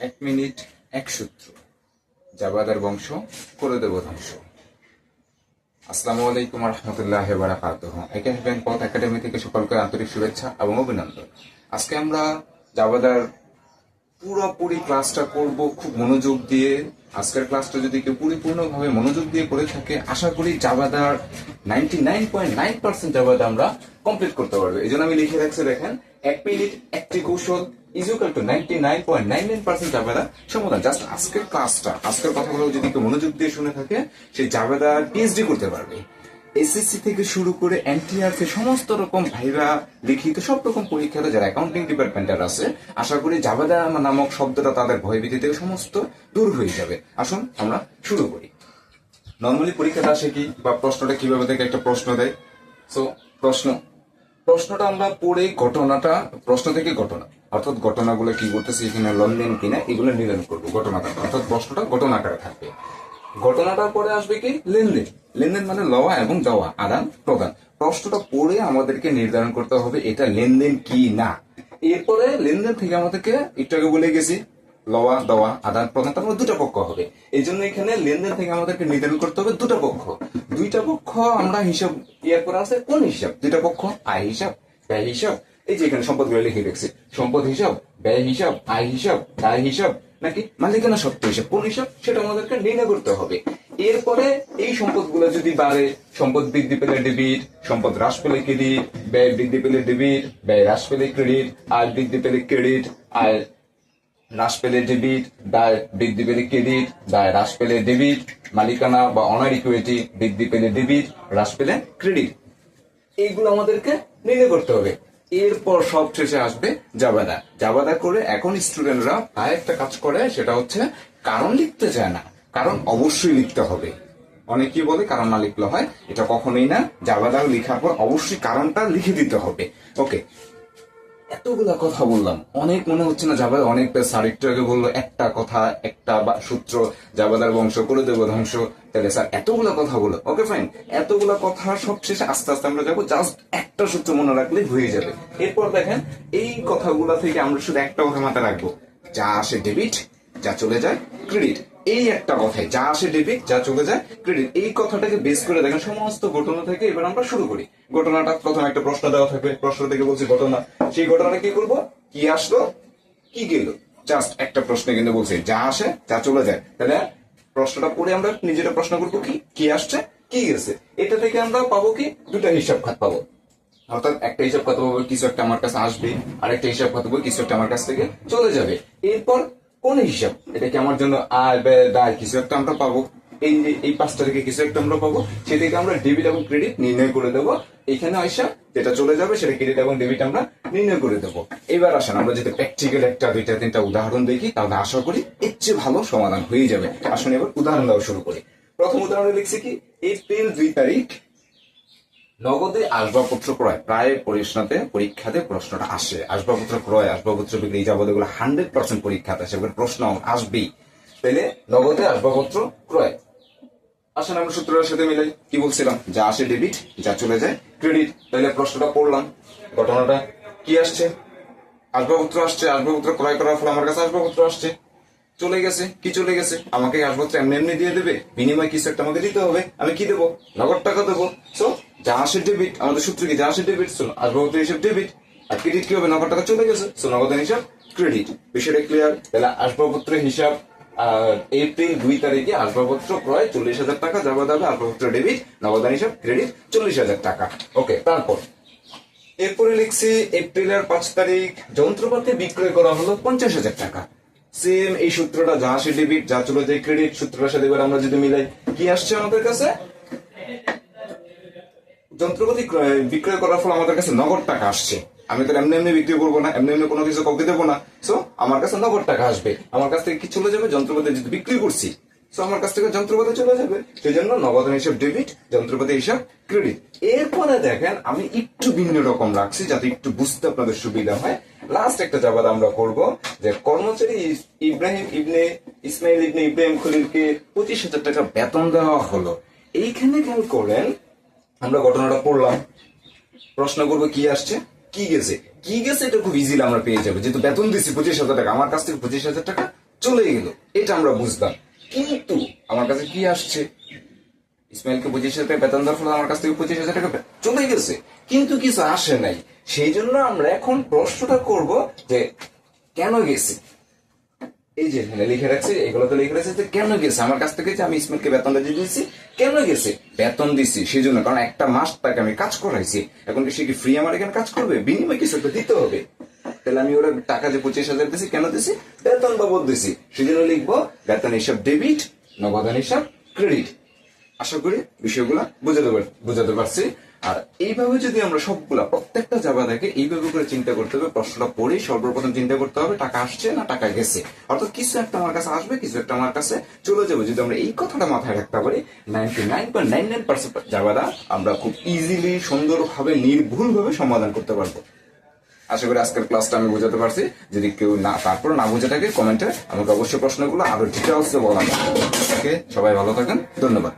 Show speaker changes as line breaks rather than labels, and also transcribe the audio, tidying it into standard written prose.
এক মিনিট এক সূত্র, জাবাদার বংশ করে দেব ধ্বংস। আসসালামু আলাইকুম রহমতুল্লাহ বারাকাতুহ। একেএস ব্যাংক পথ একাডেমি থেকে সকলকে আন্তরিক শুভেচ্ছা এবং অভিনন্দন। আজকে আমরা জাবাদার পুরোপুরি ক্লাসটা করব খুব মনোযোগ দিয়ে। আজকের ক্লাসটা যদি কেউ পরিপূর্ণভাবে মনোযোগ দিয়ে করে থাকে, আশা করি জাবাদার 99.9% জাবাদা আমরা কমপ্লিট করতে পারবো। এই জন্য আমি লিখে রাখছি, দেখেন, এক মিনিট একটি কৌশল ইজুকাল টু 99.99% জাবেদা সমাধান। জাস্ট আজকের ক্লাসটা, আজকের কথাগুলো যদি কেউ মনোযোগ দিয়ে শুনে থাকে, সেই জাবেদা পিএইচডি করতে পারবে। এসএসসি থেকে শুরু করে এনটিআরসি সমস্ত রকম ভাইবা লিখিত সব রকম পরীক্ষাতে যারা অ্যাকাউন্টিং ডিপার্টমেন্টের আছে, আশা করি জাবেদা নামক শব্দটা তাদের ভয়ভীতি থেকে সমস্ত দূর হয়ে যাবে। আসুন আমরা শুরু করি। নর্মালি পরীক্ষাটা আসে কি, বা প্রশ্নটা কিভাবে থেকে একটা প্রশ্ন দেয়। সো প্রশ্নটা আমরা পড়ে ঘটনাটা, প্রশ্ন থেকে ঘটনা, অর্থাৎ ঘটনাগুলো কি করতেছে, এখানে লেনদেন কিনা, এগুলো নির্ধারণ করবো ঘটনাটা, অর্থাৎ প্রশ্নটা ঘটনা আকারে থাকবে। ঘটনাটার পরে আসবে কি লেনদেন। লেনদেন মানে লওয়া এবং দেওয়া, আদান প্রদান। প্রশ্নটা পড়ে আমাদেরকে নির্ধারণ করতে হবে এটা লেনদেন কি না। এরপরে লেনদেন থেকে আমাদেরকে একটু আগে বলে গেছি, লওয়া দেওয়া আদান প্রদান, তার মধ্যে দুটা পক্ষ হবে। এই জন্য এখানে লেনদেন থেকে আমাদেরকে নির্ধারণ করতে হবে দুটা পক্ষ। দুইটা পক্ষ আমরা হিসাব ইয়ার করে আছে, কোন হিসাব? দুইটা পক্ষ, আয় হিসাব, ব্যয় হিসাব। এই যে এখানে সম্পদগুলো লিখে রেখেছি, সম্পদ হিসাব, ব্যয় হিসাব, আয় হিসাব, দায় হিসাব, নাকি মালিকানা সত্ত্ব হিসাব, কোন হিসাব সেটা আমাদেরকে নির্ণয় করতে হবে। এরপরে এই সম্পদগুলো যদি বাড়ে, সম্পদ বৃদ্ধি পেলে ডেবিট, সম্পদ হ্রাস পেলে ক্রেডিট, ব্যয় বৃদ্ধি পেলে ডেবিট, ব্যয় হ্রাস পেলে ক্রেডিট, আয় বৃদ্ধি পেলে ক্রেডিট, আয় হ্রাস পেলে ডেবিট, দায় বৃদ্ধি পেলে ক্রেডিট, দায় হ্রাস পেলে ডেবিট, মালিকানা বা অনার ইকুইটি বৃদ্ধি পেলে ডেবিট, হ্রাস পেলে ক্রেডিট। এইগুলো আমাদেরকে নির্ণয় করতে হবে। এরপর সব শেষে আসবে জাবাদা। জাবাদা করে এখন স্টুডেন্টরা প্রায় একটা কাজ করে, সেটা হচ্ছে কারণ লিখতে চায় না। কারণ অবশ্যই লিখতে হবে। অনেকেই বলে কারণ না লিখলে হয়, এটা কখনোই না। জাবাদা লেখার পর অবশ্যই কারণটা লিখে দিতে হবে। ওকে, এতগুলা কথা বললাম, অনেক মনে হচ্ছে না জাবাদা অনেক? স্যার একটু আগে বললো একটা কথা, একটা সূত্র, জাবাদার বংশ করে দেবো ধ্বংস। তাহলে স্যার এতগুলা কথা বলো, ওকে ফাইন, এতগুলা কথা সব শেষে আস্তে আস্তে আমরা যাবো, জাস্ট একটা সূত্র মনে রাখলে হয়ে যাবে। এরপর দেখেন, এই কথাগুলা থেকে আমরা শুধু একটা কথা মাথায় রাখবো, যা আসে ডেবিট, যা চলে যায় ক্রেডিট। এই একটা কথায়, যা আসে ডেবিট, যা চলে যায় ক্রেডিট, এই কথাটাকে বেস করে দেখেন সমস্ত ঘটনা থেকে এবার আমরা শুরু করি। ঘটনাটা প্রথমে একটা প্রশ্ন দেওয়া থাকবে, প্রশ্ন থেকে বলছি ঘটনা, সেই ঘটনাটা কি করবো, কি আসলো কি গেল, জাস্ট একটা প্রশ্নে কিন্তু বলছে যা আসে যা চলে যায়। তাহলে প্রশ্নটা পড়ে আমরা নিজেরা প্রশ্ন করবো কি আসছে কি গেছে। এটা থেকে আমরা পাবো কি, দুটা হিসাব খাত পাবো। অর্থাৎ একটা হিসাব খাত পাবো কিছু একটা আমার কাছে আসবে, আর একটা হিসাব খাত পাবো কিছু একটা আমার কাছ থেকে চলে যাবে। এরপর কোন হিসাব, এটা কি আমার জন্য আয় ব্যয় দায় কিছু একটা আমরা পাবো। এই পাঁচটা থেকে কিছু একটা আমরা পাবো, সেটাকে আমরা ডেবিট এবং ক্রেডিট নির্ণয় করে দেবো। এখানে হিসাব যেটা চলে যাবে সেটা ক্রেডিট এবং ডেবিট আমরা নির্ণয় করে দেবো। এবার আসেন আমরা যদি প্র্যাকটিক্যাল একটা দুইটা তিনটা উদাহরণ দেখি, তাহলে আশা করি এর চেয়ে ভালো সমাধান হয়ে যাবে। আসুন এবার উদাহরণ দেওয়া শুরু করি। প্রথম উদাহরণে লিখছি কি, এপ্রিল 2 তারিখ নগদে আসবাবপত্র ক্রয়। প্রায় পরীক্ষাতে প্রশ্নটা আসে, আসবাবপত্র ক্রয়, আসবাবপত্র বিক্রি, যাবতীয় 100% পরীক্ষাতে আসে, প্রশ্ন আসবেই। তাহলে নগদে আসবাবপত্র ক্রয়। আসেন আমরা সূত্রের সাথে মিলাই, কি বলছিলাম, যা আসে ডেবিট, যা চলে যায় ক্রেডিট। তাহলে প্রশ্নটা পড়লাম, ঘটনাটা কি আসছে, আসবাবপত্র আসছে, আসবাবপত্র ক্রয় করার ফলে আমার কাছে আসবাবপত্র আসছে, চলে গেছে, কি চলে গেছে, আমাকে আসবাবপত্র এমনি এমনি দিয়ে দেবে, বিনিময় কিছু একটা আমাকে দিতে হবে, আমি কি দেবো, নগদ টাকা দেবো। সো যা আসে ডেবিট, আমাদের সূত্র কি, যা আসে ডেবিট, আসবাবপত্র হিসাব ডেবিট, আর ক্রেডিট কি হবে, নগদ টাকা চলে গেছে, সো নগদের হিসাব ক্রেডিট। বিষয়টা ক্লিয়ার? তাহলে আসবাবপত্র হিসাব এপ্রিল 2 তারিখে আসবাবপত্র ক্রয় 40,000 টাকা, জাবাদ হবে আসবাবপত্র ডেবিট, নগদান হিসাব ক্রেডিট 40,000 টাকা। ওকে, তারপর এরপরে লিখছি এপ্রিলের 5 তারিখ যন্ত্রপাতি বিক্রয় করা হলো 50,000 টাকা। সেম এই সূত্রটা, যা আসে ডেবিট, যা চলে যায় ক্রেডিট, সূত্রটার সাথে এবার আমরা যদি মিলাই, কি আসছে আমাদের কাছে, যন্ত্রপাতি বিক্রয় করার ফলে আমাদের কাছে নগদ টাকা আসছে। আমি তো এমনি এমনি বিক্রি করবো না, এমনি এমনি কোনো কিছু কাউকে দেবো না। সো আমার কাছে নগদ টাকা আসবে, আমার কাছ থেকে কি চলে যাবে, যন্ত্রপাতি যদি বিক্রি করছি, সো আমার কাছ থেকে যন্ত্রপাতি চলে যাবে, সেই জন্য নগদান হিসাব ডেবিট, যন্ত্রপাতি হিসাব ক্রেডিট। এরপরে দেখেন আমি একটু ভিন্ন রকম রাখছি যাতে একটু বুঝতে আপনাদের সুবিধা হয়। লাস্ট একটা জাবাদ আমরা করব, যে কর্মচারী ইসমাইল ইবনে ইব্রাহিম খলিলকে 25,000 টাকা বেতন দেওয়া হলো। এইখানে খেয়াল করেন, আমরা ঘটনাটা পড়লাম, প্রশ্ন করবো কি আসছে কি গেছে, কি গেছে এটা খুব ইজিলি আমরা পেয়ে যাবো, যেহেতু বেতন দিচ্ছি 25,000 টাকা, আমার কাছ থেকে 25,000 টাকা চলে গেল, এটা আমরা বুঝলাম। কিন্তু আমার কাছে কি আসছে, ইসমাইলকে 25,000 টাকা বেতন দেওয়ার ফলে আমার কাছ থেকে 25,000 টাকা চলে গেছে, কিন্তু কিছু আসে নাই। সেই জন্য আমরা এখন প্রশ্নটা করব যে কেন গেছে। এই যে এখানে লিখে রাখছে, এগুলো তো লিখে রাখছে যে কেন গেছে আমার কাছ থেকে, যে আমি ইসমাইলকে বেতনটা দিয়ে দিয়েছি, কেন গেছে, বেতন দিছি সেই জন্য, কারণ একটা মাস তাকে আমি কাজ করাইছি। এখন কি সে কি ফ্রি আমার এখানে কাজ করবে? বিনিময়ে কিছু একটা দিতে হবে। তাহলে আমি ওরা টাকা যে 25,000 দিছি, কেন দিছি? বেতন বাবদ দিছি। সেই জন্য লিখবো বেতন হিসাব ডেবিট, নগদান হিসাব ক্রেডিট। আশা করি বিষয়গুলা বুঝাতে পারছি। আর এইভাবে যদি আমরা সবগুলা প্রত্যেকটা জাবাদাকে এইভাবে করে চিন্তা করতে হবে, প্রশ্নটা পড়ে সর্বপ্রথম চিন্তা করতে হবে টাকা আসছে না টাকা গেছে, অর্থাৎ কিছু একটা আমার কাছে আসবে, কিছু একটা আমার কাছে চলে যাবে। যদি আমরা এই কথাটা মাথায় রাখতে পারি, 99.99% জাবাদা আমরা খুব ইজিলি, সুন্দরভাবে, নির্ভুলভাবে সমাধান করতে পারবো। আশা করি আজকের ক্লাসটা আমি বোঝাতে পারছি। যদি কেউ তারপর না বুঝে থাকে, কমেন্টে আমাকে অবশ্যই প্রশ্নগুলো আরো ডিটেলসে বলা যাবে। ওকে, সবাই ভালো থাকেন, ধন্যবাদ।